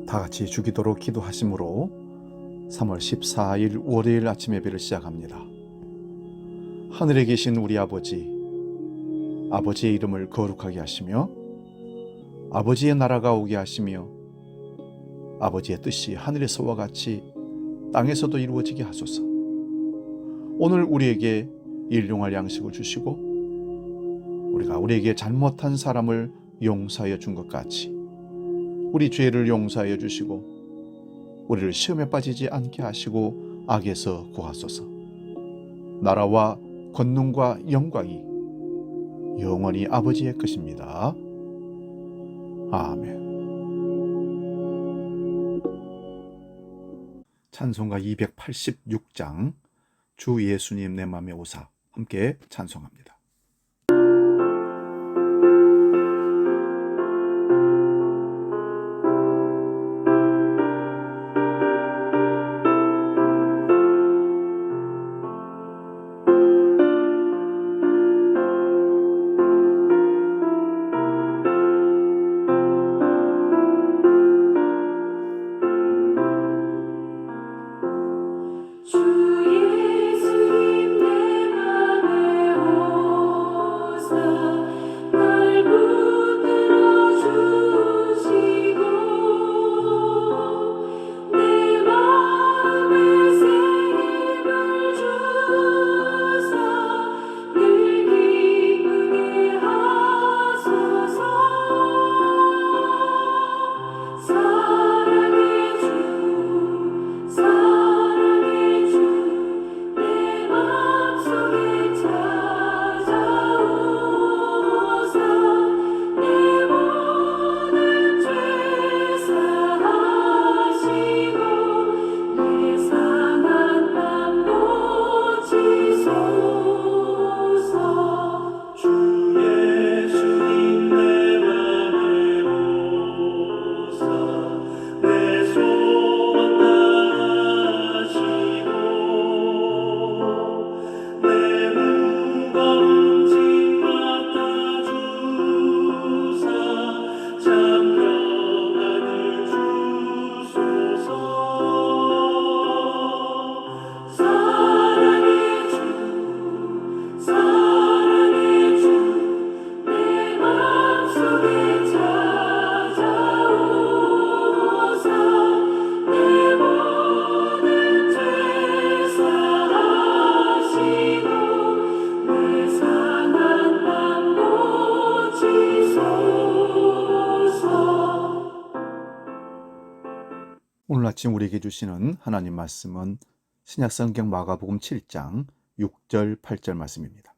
다 같이 주기도로 기도하심으로 3월 14일 월요일 아침 예배를 시작합니다. 하늘에 계신 우리 아버지, 아버지의 이름을 거룩하게 하시며 아버지의 나라가 오게 하시며 아버지의 뜻이 하늘에서와 같이 땅에서도 이루어지게 하소서. 오늘 우리에게 일용할 양식을 주시고 우리가 우리에게 잘못한 사람을 용서하여 준 것 같이 우리 죄를 용서하여 주시고 우리를 시험에 빠지지 않게 하시고 악에서 구하소서. 나라와 권능과 영광이 영원히 아버지의 것입니다. 아멘. 찬송가 286장 주 예수님 내 맘에 오사 함께 찬송합니다. 오늘 아침 우리에게 주시는 하나님 말씀은 신약성경 마가복음 7장 6절 8절 말씀입니다.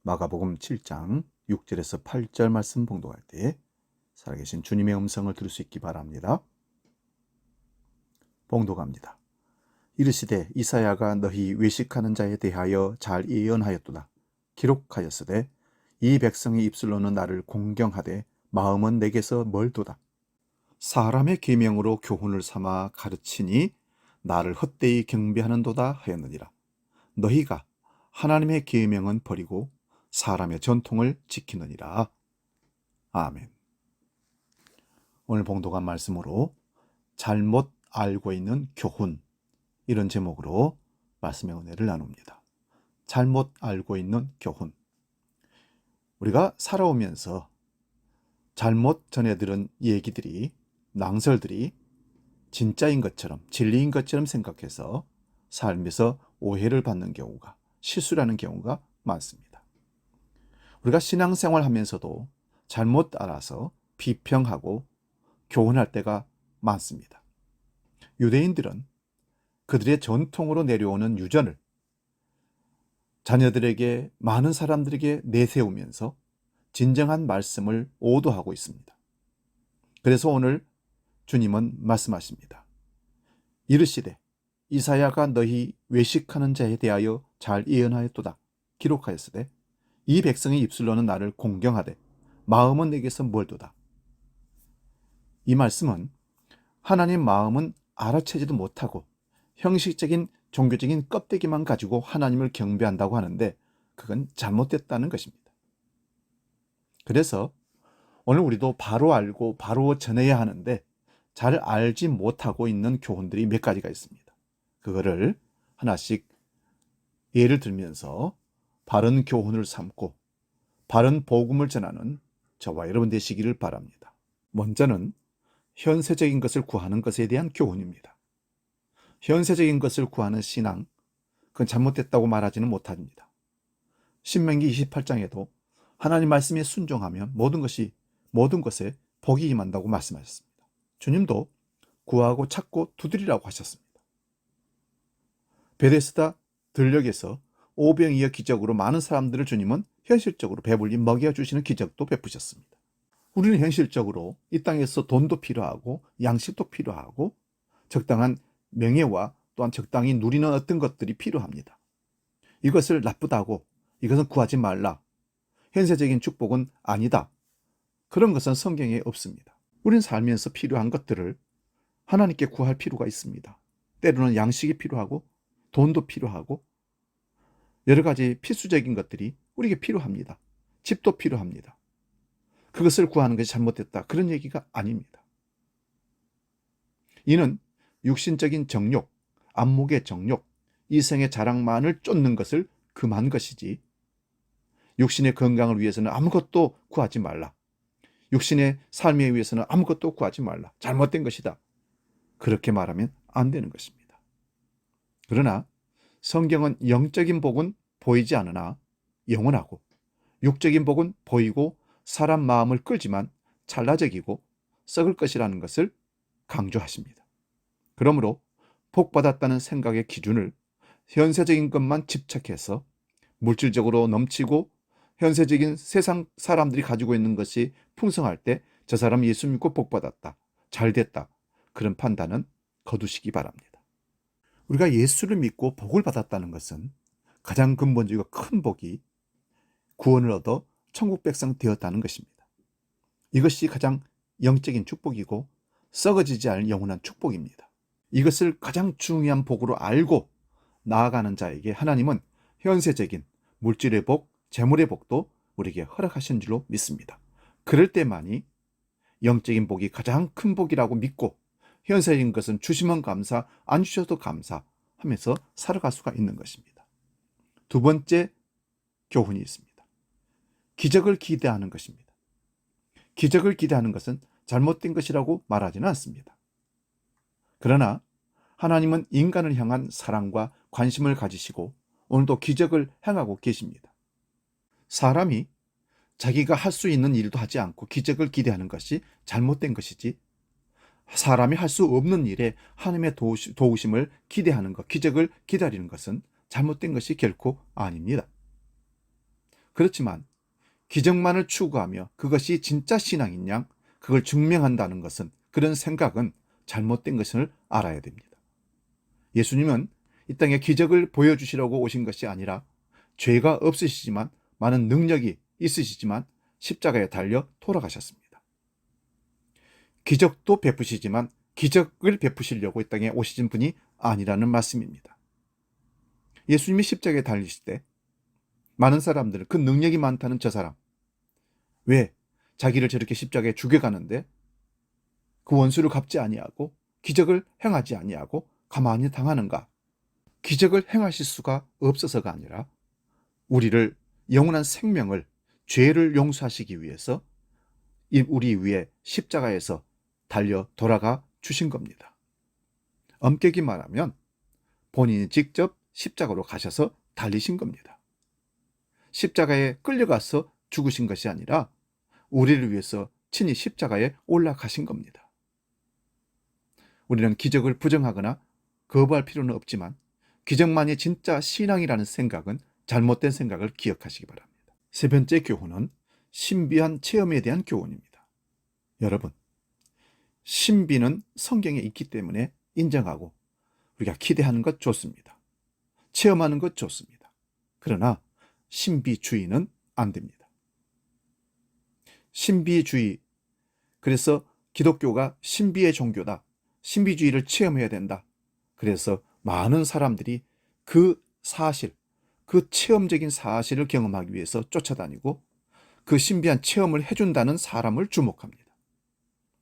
마가복음 7장 6절에서 8절 말씀 봉독할 때 살아계신 주님의 음성을 들을 수 있기 바랍니다. 봉독합니다. 이르시되 이사야가 너희 외식하는 자에 대하여 잘 예언하였도다. 기록하였으되 이 백성의 입술로는 나를 공경하되 마음은 내게서 멀도다. 사람의 계명으로 교훈을 삼아 가르치니 나를 헛되이 경배하는도다 하였느니라. 너희가 하나님의 계명은 버리고 사람의 전통을 지키느니라. 아멘. 오늘 봉독한 말씀으로 잘못 알고 있는 교훈, 이런 제목으로 말씀의 은혜를 나눕니다. 잘못 알고 있는 교훈. 우리가 살아오면서 잘못 전해 들은 얘기들이, 낭설들이 진짜인 것처럼, 진리인 것처럼 생각해서 삶에서 오해를 받는 경우가, 실수라는 경우가 많습니다. 우리가 신앙생활 하면서도 잘못 알아서 비평하고 교훈할 때가 많습니다. 유대인들은 그들의 전통으로 내려오는 유전을 자녀들에게, 많은 사람들에게 내세우면서 진정한 말씀을 오도하고 있습니다. 그래서 오늘 주님은 말씀하십니다. 이르시되 이사야가 너희 외식하는 자에 대하여 잘 예언하였도다. 기록하였으되 이 백성의 입술로는 나를 공경하되 마음은 내게서 멀도다. 이 말씀은 하나님 마음은 알아채지도 못하고 형식적인 종교적인 껍데기만 가지고 하나님을 경배한다고 하는데 그건 잘못됐다는 것입니다. 그래서 오늘 우리도 바로 알고 바로 전해야 하는데 잘 알지 못하고 있는 교훈들이 몇 가지가 있습니다. 그거를 하나씩 예를 들면서 바른 교훈을 삼고 바른 복음을 전하는 저와 여러분 되시기를 바랍니다. 먼저는 현세적인 것을 구하는 것에 대한 교훈입니다. 현세적인 것을 구하는 신앙, 그건 잘못됐다고 말하지는 못합니다. 신명기 28장에도 하나님 말씀에 순종하면 모든 것에 복이 임한다고 말씀하셨습니다. 주님도 구하고 찾고 두드리라고 하셨습니다. 베데스다 들녘에서 오병이어 기적으로 많은 사람들을 주님은 현실적으로 배불리 먹여주시는 기적도 베푸셨습니다. 우리는 현실적으로 이 땅에서 돈도 필요하고 양식도 필요하고 적당한 명예와 또한 적당히 누리는 어떤 것들이 필요합니다. 이것을 나쁘다고, 이것은 구하지 말라, 현세적인 축복은 아니다, 그런 것은 성경에 없습니다. 우리는 살면서 필요한 것들을 하나님께 구할 필요가 있습니다. 때로는 양식이 필요하고 돈도 필요하고 여러 가지 필수적인 것들이 우리에게 필요합니다. 집도 필요합니다. 그것을 구하는 것이 잘못됐다, 그런 얘기가 아닙니다. 이는 육신적인 정욕, 안목의 정욕, 이생의 자랑만을 쫓는 것을 금한 것이지, 육신의 건강을 위해서는 아무것도 구하지 말라, 육신의 삶에 위해서는 아무것도 구하지 말라, 잘못된 것이다, 그렇게 말하면 안 되는 것입니다. 그러나 성경은 영적인 복은 보이지 않으나 영원하고, 육적인 복은 보이고 사람 마음을 끌지만 찰나적이고 썩을 것이라는 것을 강조하십니다. 그러므로 복받았다는 생각의 기준을 현세적인 것만 집착해서 물질적으로 넘치고 현세적인 세상 사람들이 가지고 있는 것이 풍성할 때 저 사람 예수 믿고 복받았다, 잘됐다, 그런 판단은 거두시기 바랍니다. 우리가 예수를 믿고 복을 받았다는 것은 가장 근본적이고 큰 복이 구원을 얻어 천국 백성 되었다는 것입니다. 이것이 가장 영적인 축복이고 썩어지지 않을 영원한 축복입니다. 이것을 가장 중요한 복으로 알고 나아가는 자에게 하나님은 현세적인 물질의 복, 재물의 복도 우리에게 허락하신 줄로 믿습니다. 그럴 때만이 영적인 복이 가장 큰 복이라고 믿고 현세적인 것은 주시면 감사, 안 주셔도 감사하면서 살아갈 수가 있는 것입니다. 두 번째 교훈이 있습니다. 기적을 기대하는 것입니다. 기적을 기대하는 것은 잘못된 것이라고 말하지는 않습니다. 그러나 하나님은 인간을 향한 사랑과 관심을 가지시고 오늘도 기적을 행하고 계십니다. 사람이 자기가 할 수 있는 일도 하지 않고 기적을 기대하는 것이 잘못된 것이지, 사람이 할 수 없는 일에 하나님의 도우심을 기대하는 것, 기적을 기다리는 것은 잘못된 것이 결코 아닙니다. 그렇지만 기적만을 추구하며 그것이 진짜 신앙인 양 그걸 증명한다는 것은, 그런 생각은 잘못된 것을 알아야 됩니다. 예수님은 이 땅에 기적을 보여주시려고 오신 것이 아니라 죄가 없으시지만 많은 능력이 있으시지만 십자가에 달려 돌아가셨습니다. 기적도 베푸시지만 기적을 베푸시려고 이 땅에 오신 분이 아니라는 말씀입니다. 예수님이 십자가에 달리실 때 많은 사람들은 그 능력이 많다는 저 사람, 왜 자기를 저렇게 십자가에 죽여가는데 그 원수를 갚지 아니하고 기적을 행하지 아니하고 가만히 당하는가? 기적을 행하실 수가 없어서가 아니라 우리를 영원한 생명을, 죄를 용서하시기 위해서 우리 위에 십자가에서 달려 돌아가 주신 겁니다. 엄격히 말하면 본인이 직접 십자가로 가셔서 달리신 겁니다. 십자가에 끌려가서 죽으신 것이 아니라 우리를 위해서 친히 십자가에 올라가신 겁니다. 우리는 기적을 부정하거나 거부할 필요는 없지만 기적만이 진짜 신앙이라는 생각은 잘못된 생각을 기억하시기 바랍니다. 세 번째 교훈은 신비한 체험에 대한 교훈입니다. 여러분, 신비는 성경에 있기 때문에 인정하고 우리가 기대하는 것 좋습니다. 체험하는 것 좋습니다. 그러나 신비주의는 안 됩니다. 신비주의, 그래서 기독교가 신비의 종교다, 신비주의를 체험해야 된다, 그래서 많은 사람들이 그 사실, 그 체험적인 사실을 경험하기 위해서 쫓아다니고 그 신비한 체험을 해준다는 사람을 주목합니다.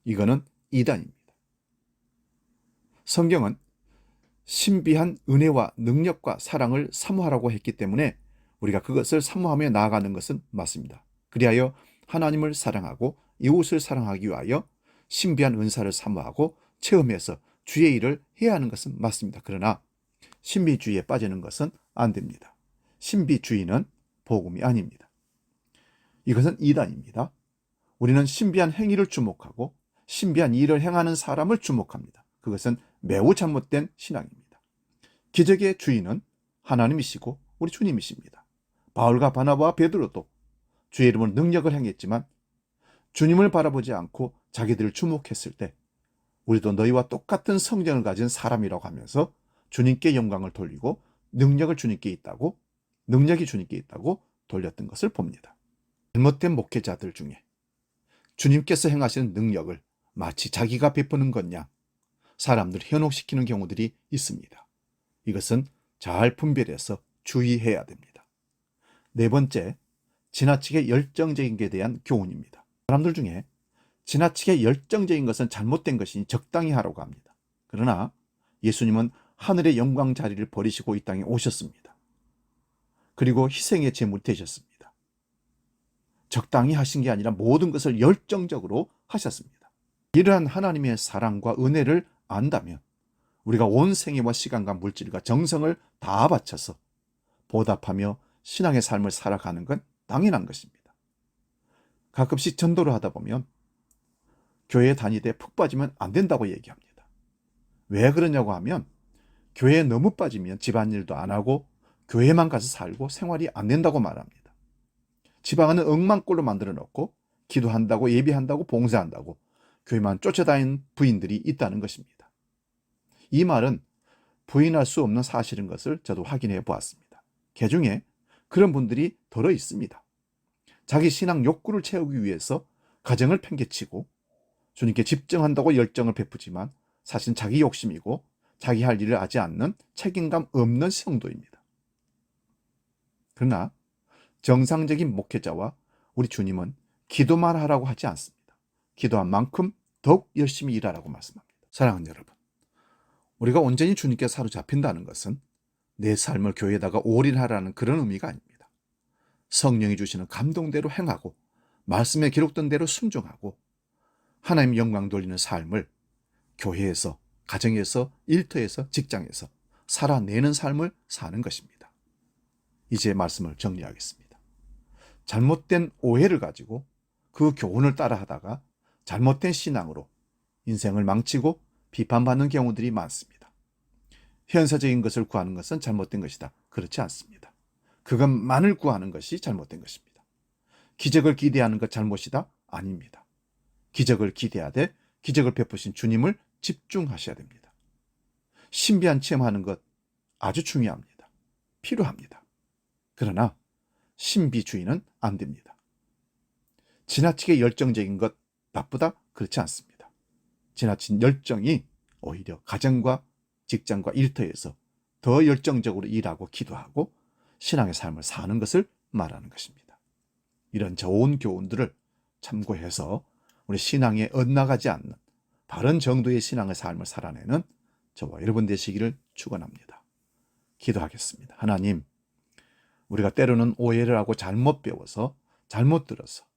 이거는 이단입니다. 성경은 신비한 은혜와 능력과 사랑을 사모하라고 했기 때문에 우리가 그것을 사모하며 나아가는 것은 맞습니다. 그리하여 하나님을 사랑하고 이웃을 사랑하기 위하여 신비한 은사를 사모하고 체험해서 주의 일을 해야 하는 것은 맞습니다. 그러나 신비주의에 빠지는 것은 안 됩니다. 신비주의는 복음이 아닙니다. 이것은 이단입니다. 우리는 신비한 행위를 주목하고 신비한 일을 행하는 사람을 주목합니다. 그것은 매우 잘못된 신앙입니다. 기적의 주인은 하나님이시고 우리 주님이십니다. 바울과 바나바와 베드로도 주의 이름으로 능력을 행했지만 주님을 바라보지 않고 자기들을 주목했을 때 우리도 너희와 똑같은 성정을 가진 사람이라고 하면서 주님께 영광을 돌리고 능력이 주님께 있다고 돌렸던 것을 봅니다. 잘못된 목회자들 중에 주님께서 행하시는 능력을 마치 자기가 베푸는 것양 사람들을 현혹시키는 경우들이 있습니다. 이것은 잘 분별해서 주의해야 됩니다. 네 번째, 지나치게 열정적인 것에 대한 교훈입니다. 사람들 중에 지나치게 열정적인 것은 잘못된 것이니 적당히 하라고 합니다. 그러나 예수님은 하늘의 영광 자리를 버리시고 이 땅에 오셨습니다. 그리고 희생의 제물이 되셨습니다. 적당히 하신 게 아니라 모든 것을 열정적으로 하셨습니다. 이러한 하나님의 사랑과 은혜를 안다면 우리가 온 생애와 시간과 물질과 정성을 다 바쳐서 보답하며 신앙의 삶을 살아가는 건 당연한 것입니다. 가끔씩 전도를 하다 보면 교회 다니되 푹 빠지면 안 된다고 얘기합니다. 왜 그러냐고 하면 교회에 너무 빠지면 집안일도 안 하고 교회만 가서 살고 생활이 안 된다고 말합니다. 지방은 엉망꼴로 만들어 놓고 기도한다고 예배한다고 봉사한다고 교회만 쫓아다니는 부인들이 있다는 것입니다. 이 말은 부인할 수 없는 사실인 것을 저도 확인해 보았습니다. 개중에 그런 분들이 더러 있습니다. 자기 신앙 욕구를 채우기 위해서 가정을 팽개치고 주님께 집중한다고 열정을 베푸지만 사실 자기 욕심이고 자기 할 일을 하지 않는 책임감 없는 성도입니다. 그러나 정상적인 목회자와 우리 주님은 기도만 하라고 하지 않습니다. 기도한 만큼 더욱 열심히 일하라고 말씀합니다. 사랑하는 여러분, 우리가 온전히 주님께 사로잡힌다는 것은 내 삶을 교회에다가 올인하라는 그런 의미가 아닙니다. 성령이 주시는 감동대로 행하고 말씀에 기록된 대로 순종하고 하나님 영광 돌리는 삶을 교회에서, 가정에서, 일터에서, 직장에서 살아내는 삶을 사는 것입니다. 이제 말씀을 정리하겠습니다. 잘못된 오해를 가지고 그 교훈을 따라하다가 잘못된 신앙으로 인생을 망치고 비판받는 경우들이 많습니다. 현세적인 것을 구하는 것은 잘못된 것이다. 그렇지 않습니다. 그것만을 구하는 것이 잘못된 것입니다. 기적을 기대하는 것 잘못이다? 아닙니다. 기적을 기대하되 기적을 베푸신 주님을 집중하셔야 됩니다. 신비한 체험하는 것 아주 중요합니다. 필요합니다. 그러나 신비주의는 안 됩니다. 지나치게 열정적인 것 나쁘다? 그렇지 않습니다. 지나친 열정이 오히려 가정과 직장과 일터에서 더 열정적으로 일하고 기도하고 신앙의 삶을 사는 것을 말하는 것입니다. 이런 좋은 교훈들을 참고해서 우리 신앙에 엇나가지 않는 바른 정도의 신앙의 삶을 살아내는 저와 여러분 되시기를 축원합니다. 기도하겠습니다. 하나님, 우리가 때로는 오해를 하고 잘못 배워서 잘못 들어서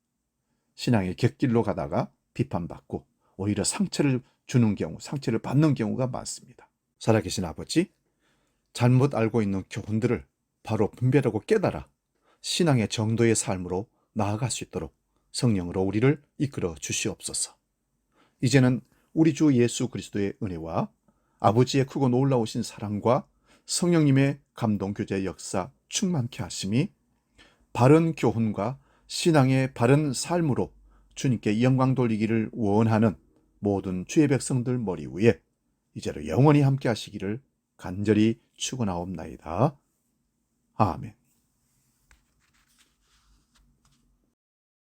신앙의 곁길로 가다가 비판받고 오히려 상처를 주는 경우, 상처를 받는 경우가 많습니다. 살아계신 아버지, 잘못 알고 있는 교훈들을 바로 분별하고 깨달아 신앙의 정도의 삶으로 나아갈 수 있도록 성령으로 우리를 이끌어 주시옵소서. 이제는 우리 주 예수 그리스도의 은혜와 아버지의 크고 놀라우신 사랑과 성령님의 감동 교제의 역사 충만케 하심이 바른 교훈과 신앙의 바른 삶으로 주님께 영광 돌리기를 원하는 모든 주의 백성들 머리 위에 이제로 영원히 함께 하시기를 간절히 축원하옵나이다. 아멘.